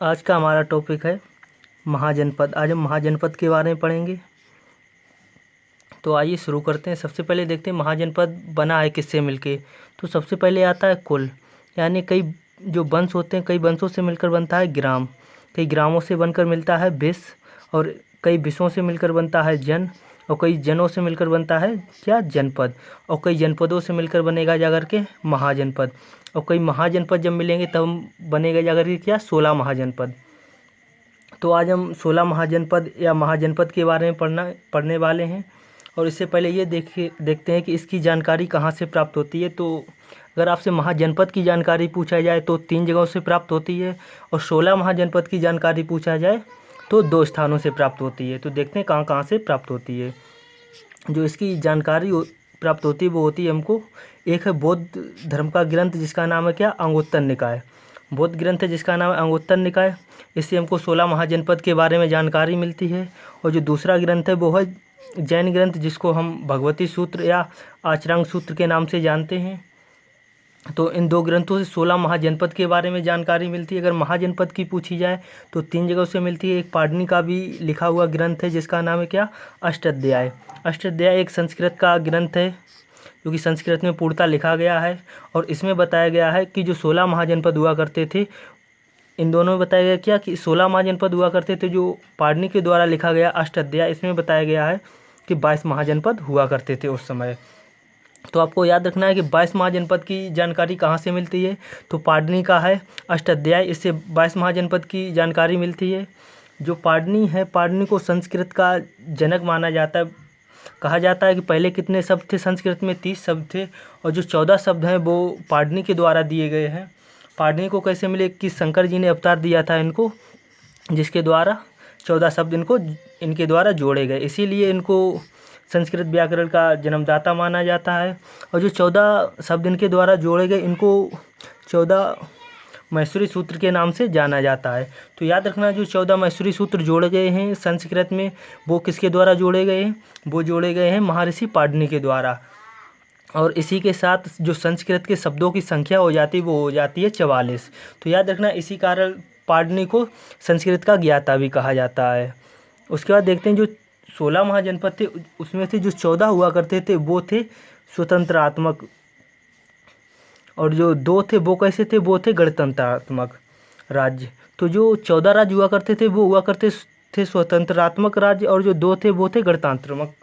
आज का हमारा टॉपिक है महाजनपद। आज हम महाजनपद के बारे में पढ़ेंगे। तो आइए शुरू करते हैं। सबसे पहले देखते हैं महाजनपद बना है किससे मिलके। तो सबसे पहले आता है कुल, यानी कई जो वंश होते हैं, कई वंशों से मिलकर बनता है ग्राम, कई ग्रामों से बनकर मिलता है विश्व, और कई विश्वों से मिलकर बनता है जन, और कई जनों से मिलकर बनता है क्या, जनपद, और कई जनपदों से मिलकर बनेगा जाकर के महाजनपद, और कई महाजनपद जब मिलेंगे तब बनेगा जाकर के क्या, 16 महाजनपद। तो आज हम 16 महाजनपद या महाजनपद के बारे में पढ़ने वाले हैं। और इससे पहले ये देखते हैं कि इसकी जानकारी कहाँ से प्राप्त होती है। तो अगर आपसे महाजनपद की जानकारी पूछा जाए तो 3 जगहों से प्राप्त होती है, और 16 महाजनपद की जानकारी पूछा जाए तो 2 स्थानों से प्राप्त होती है। तो देखते हैं कहाँ कहाँ से प्राप्त होती है। जो इसकी जानकारी प्राप्त होती है वो होती है हमको, एक है बौद्ध धर्म का ग्रंथ जिसका नाम है क्या, अंगुत्तर निकाय। बौद्ध ग्रंथ है जिसका नाम है अंगुत्तर निकाय। इससे हमको 16 महाजनपद के बारे में जानकारी मिलती है। और जो दूसरा ग्रंथ है वो है जैन ग्रंथ, जिसको हम भगवती सूत्र या आचरांग सूत्र के नाम से जानते हैं। तो इन 2 ग्रंथों से 16 महाजनपद के बारे में जानकारी मिलती है। अगर महाजनपद की पूछी जाए तो 3 जगहों से मिलती है। एक पाडनी का भी लिखा हुआ ग्रंथ है जिसका नाम है क्या, अष्टाध्याय। अष्टाध्याय एक संस्कृत का ग्रंथ है जो कि संस्कृत में पूर्णतः लिखा गया है, और इसमें बताया गया है कि जो 16 महाजनपद हुआ करते थे, इन दोनों में बताया गया क्या कि 16 महाजनपद हुआ करते थे। जो पाडनी के द्वारा लिखा गया अष्टाध्याय, इसमें बताया गया है कि 22 महाजनपद हुआ करते थे उस समय। तो आपको याद रखना है कि 22 महाजनपद की जानकारी कहाँ से मिलती है। तो पाडनी का है अष्टाध्याय, इससे 22 महाजनपद की जानकारी मिलती है। जो पाडनी है, पाडनी को संस्कृत का जनक माना जाता है। कहा जाता है कि पहले कितने शब्द थे संस्कृत में, 30 शब्द थे, और जो 14 शब्द हैं वो पाडनी के द्वारा दिए गए हैं। पाडनी को कैसे मिले कि शंकर जी ने अवतार दिया था इनको, जिसके द्वारा 14 शब्द इनके द्वारा जोड़े गए, इसीलिए इनको संस्कृत व्याकरण का जन्मदाता माना जाता है। और जो 14 शब्द इनके द्वारा जोड़े गए, इनको 14 मैसूरी सूत्र के नाम से जाना जाता है। तो याद रखना, जो 14 मैसूरी सूत्र जोड़े गए हैं संस्कृत में, वो किसके द्वारा जोड़े गए हैं, वो जोड़े गए हैं महर्षि पाडनी के द्वारा। और इसी के साथ जो संस्कृत के शब्दों की संख्या हो जाती है वो हो जाती है 44। तो याद रखना, इसी कारण पाडनी को संस्कृत का ज्ञाता भी कहा जाता है। उसके बाद देखते हैं जो 16 महाजनपद थे उसमें से जो 14 हुआ करते थे वो थे स्वतंत्रात्मक, और जो 2 थे वो कैसे थे, वो थे गणतंत्रात्मक राज्य। तो जो 14 राज्य हुआ करते थे वो हुआ करते थे स्वतंत्रात्मक राज्य, और जो 2 थे वो थे गणतंत्रात्मक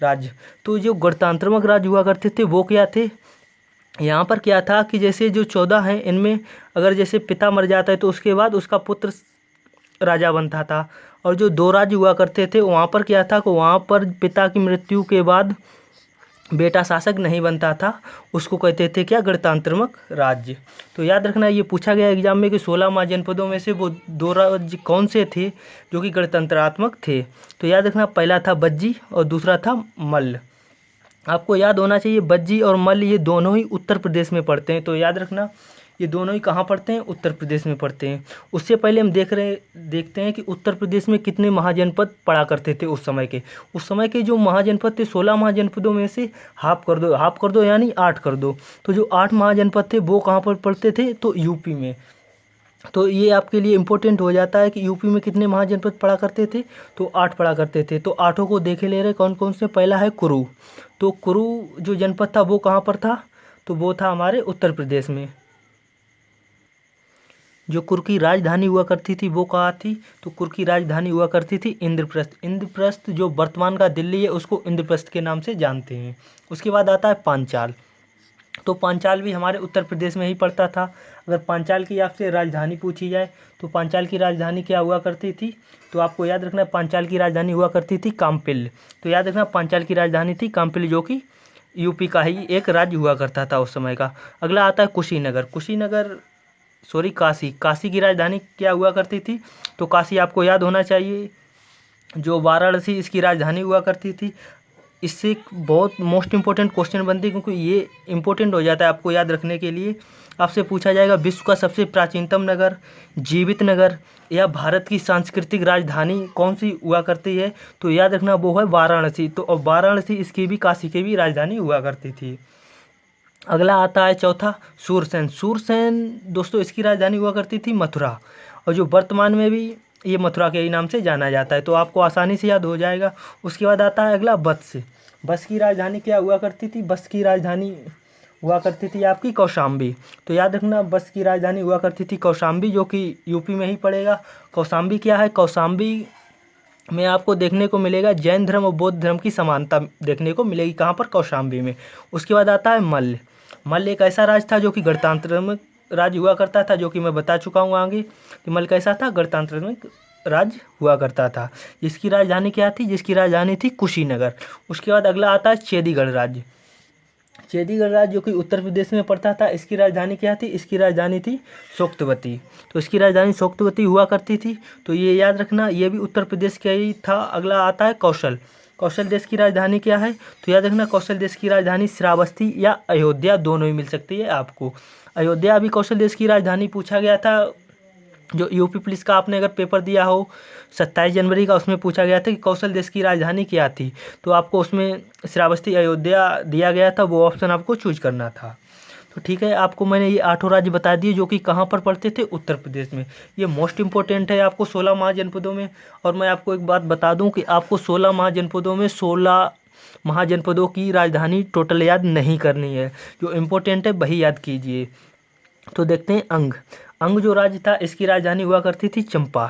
राज्य। तो जो गणतंत्रात्मक राज्य हुआ करते थे वो क्या थे, यहाँ पर क्या था कि जैसे जो 14 हैं इनमें अगर जैसे पिता मर जाता है तो उसके बाद उसका पुत्र राजा बनता था। और जो 2 राज्य हुआ करते थे वहाँ पर क्या था कि वहाँ पर पिता की मृत्यु के बाद बेटा शासक नहीं बनता था, उसको कहते थे क्या, गणतंत्रात्मक राज्य। तो याद रखना, ये पूछा गया एग्जाम में कि 16 महाजनपदों में से वो 2 राज्य कौन से थे जो कि गणतंत्रात्मक थे। तो याद रखना, पहला था बज्जी और दूसरा था मल्ल। आपको याद होना चाहिए बज्जी और मल्ल ये दोनों ही उत्तर प्रदेश में पड़ते हैं। तो याद रखना, ये दोनों ही कहाँ पड़ते हैं, उत्तर प्रदेश में पड़ते हैं। उससे पहले हम देखते हैं कि उत्तर प्रदेश में कितने महाजनपद पड़ा करते थे उस समय के जो महाजनपद थे 16 महाजनपदों में से हाफ कर दो यानी 8 कर दो। तो जो 8 महाजनपद थे वो कहाँ पर पड़ते थे, तो यूपी में। तो ये आपके लिए इम्पोर्टेंट हो जाता है कि यूपी में कितने महाजनपद पड़ा करते थे, तो 8 पड़ा करते थे। तो 8 को देखे ले रहे कौन कौन से। पहला है कुरु। तो कुरु जो जनपद था वो कहाँ पर था, तो वो था हमारे उत्तर प्रदेश में। जो कुरु की राजधानी हुआ करती थी वो कहाँ थी, तो कुरु की राजधानी हुआ करती थी इंद्रप्रस्थ। इंद्रप्रस्थ जो वर्तमान का दिल्ली है उसको इंद्रप्रस्थ के नाम से जानते हैं। उसके बाद आता है पांचाल। तो पांचाल भी हमारे उत्तर प्रदेश में ही पड़ता था। अगर पांचाल की आपसे राजधानी पूछी जाए तो पांचाल की राजधानी क्या हुआ करती थी, तो आपको याद रखना पांचाल की राजधानी हुआ करती थी काम्पिल। तो याद रखना पांचाल की राजधानी थी काम्पिल, जो कि यूपी का ही एक राज्य हुआ करता था उस समय का। अगला आता है कुशीनगर, काशी की राजधानी क्या हुआ करती थी, तो काशी आपको याद होना चाहिए। जो वाराणसी इसकी राजधानी हुआ करती थी। इससे एक बहुत मोस्ट इंपॉर्टेंट क्वेश्चन बनती है, क्योंकि ये इंपॉर्टेंट हो जाता है आपको याद रखने के लिए। आपसे पूछा जाएगा विश्व का सबसे प्राचीनतम नगर, जीवित नगर, या भारत की सांस्कृतिक राजधानी कौन सी हुआ करती है, तो याद रखना वो है वाराणसी। तो अब वाराणसी इसकी भी, काशी की भी राजधानी हुआ करती थी। अगला आता है चौथा सूरसेन दोस्तों, इसकी राजधानी हुआ करती थी मथुरा। और जो वर्तमान में भी ये मथुरा के ही नाम से जाना जाता है, तो आपको आसानी से याद हो जाएगा। उसके बाद आता है अगला वत्स। वत्स की राजधानी क्या हुआ करती थी? वत्स की राजधानी हुआ करती थी आपकी कौशाम्बी। तो याद रखना, वत्स की राजधानी हुआ करती थी कौशाम्बी, जो कि यूपी में ही पड़ेगा। कौशाम्बी क्या है? कौशाम्बी में आपको देखने को मिलेगा जैन धर्म और बौद्ध धर्म की समानता देखने को मिलेगी। कहाँ पर? कौशाम्बी में। उसके बाद आता है मल्ल। मल्ल एक ऐसा राज था जो कि गणतंत्र राज्य हुआ करता था, जो कि मैं बता चुका हूँ आगे कि मल्ल कैसा था? गणतंत्र में राज्य हुआ करता था। जिसकी राजधानी क्या थी? जिसकी राजधानी थी कुशीनगर। उसके बाद अगला आता है चेदीगढ़ राज्य। चेदीगढ़ राज्य जो कि उत्तर प्रदेश में पड़ता था, इसकी राजधानी क्या थी? इसकी राजधानी थी सोक्तवती। तो इसकी राजधानी सोक्तवती हुआ करती थी। तो ये याद रखना, ये भी उत्तर प्रदेश का ही था। अगला आता है कौशल। कौशल देश की राजधानी क्या है? तो याद रखना, कौशल देश की राजधानी श्रावस्ती या अयोध्या दोनों ही मिल सकती है आपको। अयोध्या भी कौशल देश की राजधानी पूछा गया था। जो यूपी पुलिस का आपने अगर पेपर दिया हो 27 जनवरी का, उसमें पूछा गया था कि कौशल देश की राजधानी क्या थी, तो आपको उसमें श्रावस्ती अयोध्या दिया गया था, वो ऑप्शन आपको चूज करना था। तो ठीक है, आपको मैंने ये 8 राज्य बता दिए जो कि कहाँ पर पड़ते थे? उत्तर प्रदेश में। ये मोस्ट इंपॉर्टेंट है आपको 16 महाजनपदों में। और मैं आपको एक बात बता दूं कि आपको 16 महाजनपदों में 16 महाजनपदों की राजधानी टोटल याद नहीं करनी है, जो इम्पोर्टेंट है वही याद कीजिए। तो देखते हैं अंग। अंग जो राज्य था, इसकी राजधानी हुआ करती थी चंपा।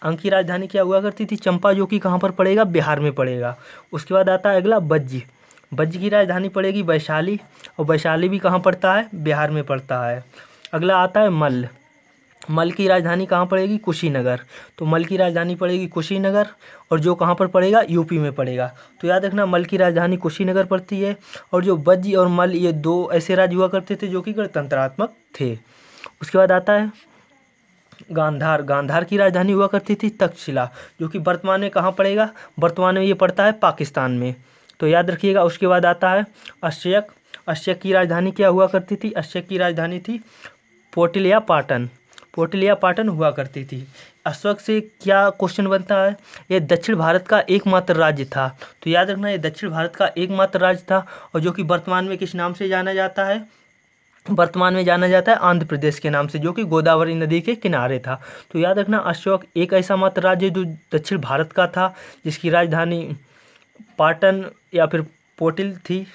अंग की राजधानी क्या हुआ करती थी? चंपा, जो कि कहाँ पर पड़ेगा? बिहार में पड़ेगा। उसके बाद आता है अगला बज्जी। बज्जी की राजधानी पड़ेगी वैशाली, और वैशाली भी कहाँ पड़ता है? बिहार में पड़ता है। अगला आता है मल्ल। मल्ल की राजधानी कहाँ पड़ेगी? कुशीनगर। तो मल्ल की राजधानी पड़ेगी कुशीनगर, और जो कहाँ पर पड़ेगा? यूपी में पड़ेगा। तो याद रखना, मल्ल की राजधानी कुशीनगर पड़ती है। और जो बज्जी और मल्ल, ये दो ऐसे राज्य हुआ करते थे जो कि गणतंत्रात्मक थे। उसके बाद आता है गांधार। गांधार की राजधानी हुआ करती थी तक्षशिला, जो कि वर्तमान में कहाँ पड़ेगा? वर्तमान में ये पड़ता है पाकिस्तान में, तो याद रखिएगा। उसके बाद आता है अश्यक। अश्यक की राजधानी क्या हुआ करती थी? अश्यक की राजधानी थी पोटिलिया पाटन। पोटिलिया पाटन हुआ करती थी। अश्वक से क्या क्वेश्चन बनता है? ये दक्षिण भारत का एकमात्र राज्य था। तो याद रखना, ये दक्षिण भारत का एकमात्र राज्य था, और जो कि वर्तमान में किस नाम से जाना जाता है? वर्तमान में जाना जाता है आंध्र प्रदेश के नाम से, जो कि गोदावरी नदी के किनारे था। तो याद रखना, अशोक एक ऐसा मात्र राज्य जो दक्षिण भारत का था, जिसकी राजधानी पाटन या फिर पोटिल थी,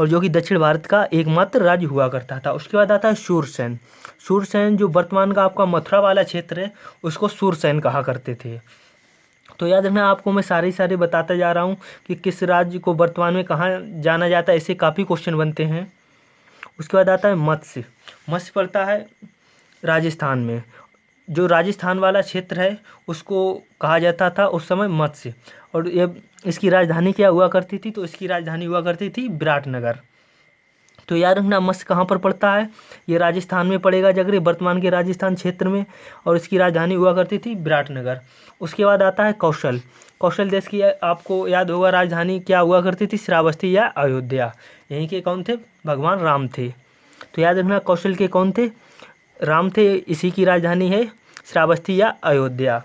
और जो कि दक्षिण भारत का एकमात्र राज्य हुआ करता था। उसके बाद आता है शूरसेन। शूरसेन जो वर्तमान का आपका मथुरा वाला क्षेत्र है, उसको शूरसेन कहा करते थे। तो याद रखना, आपको मैं सारे बताता जा रहा हूँ कि किस राज्य को वर्तमान में कहाँ जाना जाता है, ऐसे काफ़ी क्वेश्चन बनते हैं। उसके बाद आता है मत्स्य। मत्स्य पड़ता है राजस्थान में। जो राजस्थान वाला क्षेत्र है उसको कहा जाता था उस समय मत्स्य। और ये इसकी राजधानी क्या हुआ करती थी? तो इसकी राजधानी हुआ करती थी विराटनगर। तो याद रखना, मत्स्य कहाँ पर पड़ता है? ये राजस्थान में पड़ेगा, जगह वर्तमान के राजस्थान क्षेत्र में, और इसकी राजधानी हुआ करती थी विराटनगर। उसके बाद आता है कौशल। कौशल देश की आपको याद होगा राजधानी क्या हुआ करती थी? श्रावस्ती या अयोध्या। यहीं के कौन थे? भगवान राम थे। तो याद रखना, कौशल के कौन थे? राम थे। इसी की राजधानी है श्रावस्ती या अयोध्या।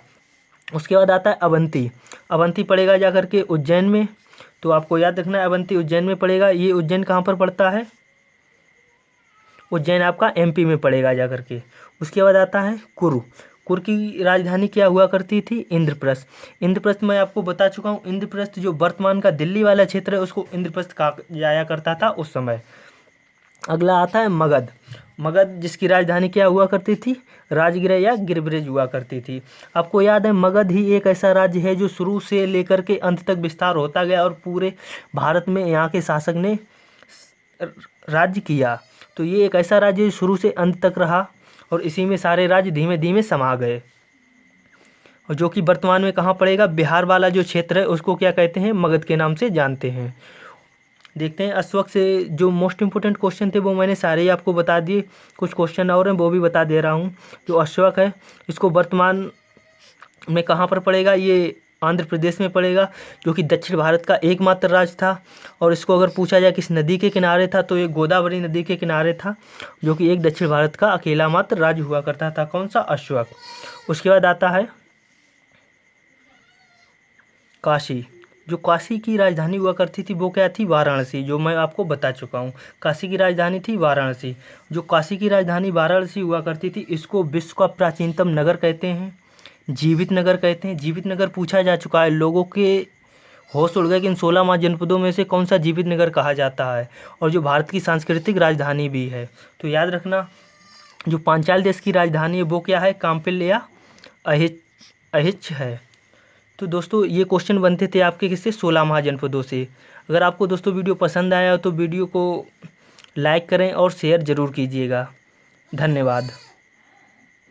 उसके बाद आता है अवंती। अवंती पड़ेगा जा करके उज्जैन में। तो आपको याद रखना है, अवंती उज्जैन में पड़ेगा। ये उज्जैन कहाँ पर पड़ता है? उज्जैन आपका एमपी में पड़ेगा जा करके। उसके बाद आता है कुरु। कुरु की राजधानी क्या हुआ करती थी? इंद्रप्रस्थ। इंद्रप्रस्थ मैं आपको बता चुका हूँ। इंद्रप्रस्थ जो वर्तमान का दिल्ली वाला क्षेत्र है, उसको इंद्रप्रस्थ कहा जाया करता था उस समय। अगला आता है मगध। मगध जिसकी राजधानी क्या हुआ करती थी? राजगृह या गिरिब्रिज हुआ करती थी। आपको याद है, मगध ही एक ऐसा राज्य है जो शुरू से लेकर के अंत तक विस्तार होता गया, और पूरे भारत में यहाँ के शासक ने राज्य किया। तो ये एक ऐसा राज्य जो शुरू से अंत तक रहा, और इसी में सारे राज्य धीमे धीमे समा गए, और जो कि वर्तमान में कहाँ पड़ेगा? बिहार वाला जो क्षेत्र है उसको क्या कहते हैं? मगध के नाम से जानते हैं। देखते हैं अशोक से जो मोस्ट इंपोर्टेंट क्वेश्चन थे वो मैंने सारे ही आपको बता दिए। कुछ क्वेश्चन और हैं वो भी बता दे रहा हूँ। जो अशोक है, इसको वर्तमान में कहाँ पर पड़ेगा? ये आंध्र प्रदेश में पड़ेगा, जो कि दक्षिण भारत का एकमात्र राज्य था। और इसको अगर पूछा जाए किस नदी के किनारे था, तो ये गोदावरी नदी के किनारे था, जो कि एक दक्षिण भारत का अकेला मात्र राज्य हुआ करता था। कौन सा? अशोक। उसके बाद आता है काशी। जो काशी की राजधानी हुआ करती थी वो क्या थी? वाराणसी, जो मैं आपको बता चुका हूँ। काशी की राजधानी थी वाराणसी। जो काशी की राजधानी वाराणसी हुआ करती थी, इसको विश्व का प्राचीनतम नगर कहते हैं, जीवित नगर कहते हैं। जीवित नगर पूछा जा चुका है, लोगों के होश उड़ गए कि इन 16 महाजनपदों में से कौन सा जीवित नगर कहा जाता है, और जो भारत की सांस्कृतिक राजधानी भी है। तो याद रखना, जो पांचाल देश की राजधानी है वो क्या है? काम्पिल या अहिच है। तो दोस्तों ये क्वेश्चन बनते थे आपके किससे? 16 महाजनपदों से। अगर आपको दोस्तों वीडियो पसंद आया तो वीडियो को लाइक करें और शेयर ज़रूर कीजिएगा। धन्यवाद।